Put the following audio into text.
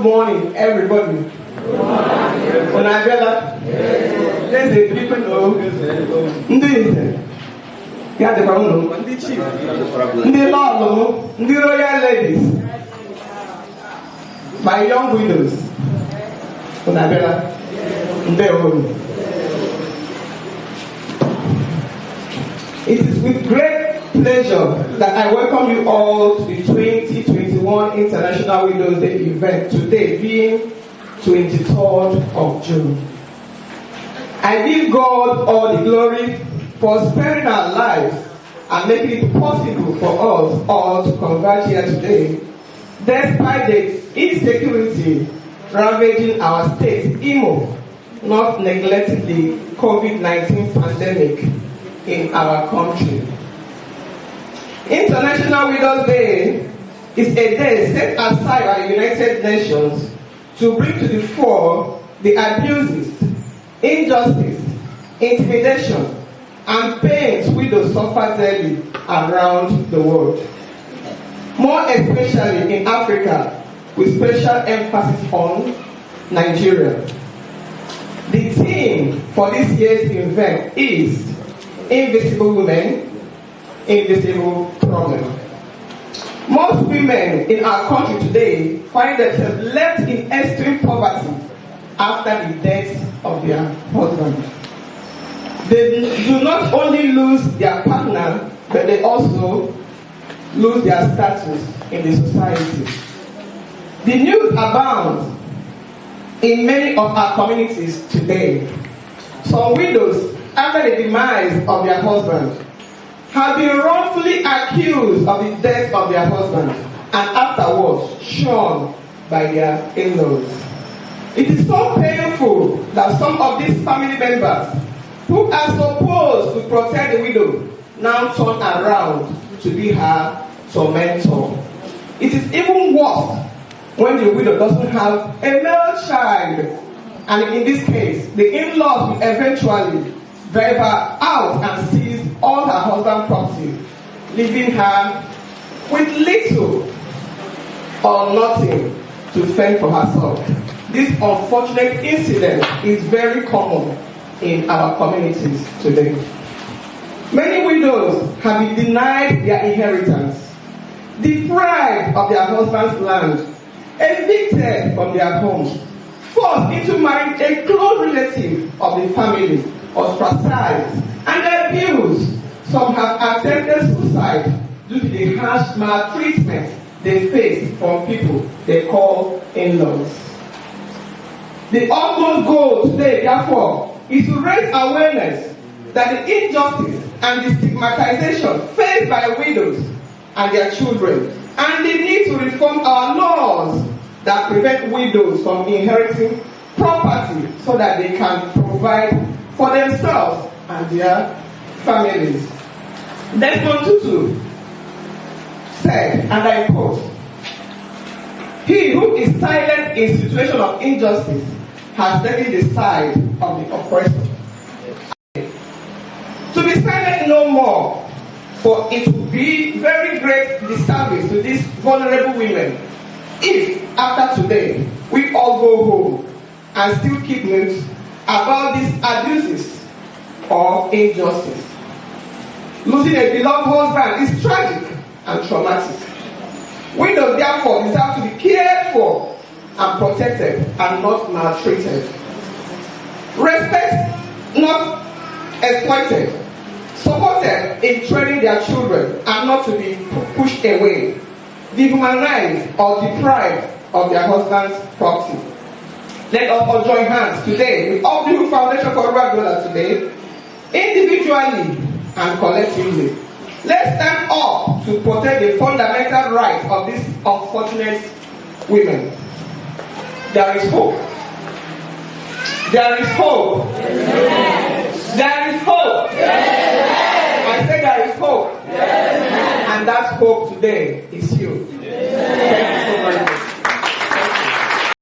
morning, everybody. Good morning. Onabella. There's a people know. The Lord, the royal ladies, my young widows. Onabella. It is with great pleasure that I welcome you all to the 2021 International Widows Day event, today being 23rd of June. I give God all the glory for sparing our lives and making it possible for us all to converge here today, despite the insecurity ravaging our state, Imo, not neglecting the COVID-19 pandemic in our country. International Widows Day is a day set aside by the United Nations to bring to the fore the abuses, injustice, intimidation, and pains widows suffer daily around the world. More especially in Africa, with special emphasis on Nigeria. The theme for this year's event is Invisible Women, Invisible Problem. Most women in our country today find themselves left in extreme poverty after the death of their husband. They do not only lose their partner, but they also lose their status in the society. The news abounds in many of our communities today. Some widows, after the demise of their husband, have been wrongfully accused of the death of their husband and afterwards shunned by their in-laws. It is so painful that some of these family members who are supposed to protect the widow now turn around to be her tormentor. It is even worse when the widow doesn't have a male child, and in this case, the in-laws will eventually drive her out and seize all her husband's property, leaving her with little or nothing to fend for herself. This unfortunate incident is very common in our communities today. Many widows have been denied their inheritance, deprived of their husband's land, evicted from their homes, forced into marrying a close relative of the family, ostracized and abused. Some have attempted suicide due to the harsh maltreatment they face from people they call in-laws. The utmost goal today, therefore, is to raise awareness that the injustice and the stigmatization faced by widows and their children, and the need to reform our laws that prevent widows from inheriting property so that they can provide for themselves and their families. Desmond Tutu said, and I quote, "He who is silent in situation of injustice has taken the side of the oppressor." To be silent no more, for it would be very great disservice to these vulnerable women if, after today, we all go home and still keep mute about these abuses or injustice. Losing a beloved husband is tragic and traumatic. Widows, therefore, deserve to be cared for and protected and not maltreated. Respect, not exploited. Supported in training their children and not to be pushed away, dehumanized or deprived of their husband's property. Let us all join hands today with Offthehook Foundation for Rural Development today, individually and collectively. Let's stand up to protect the fundamental rights of these unfortunate women. There is hope. There is hope. Yes. There is hope. Yes. I say there is hope. Yes. And that hope today is you. Yes.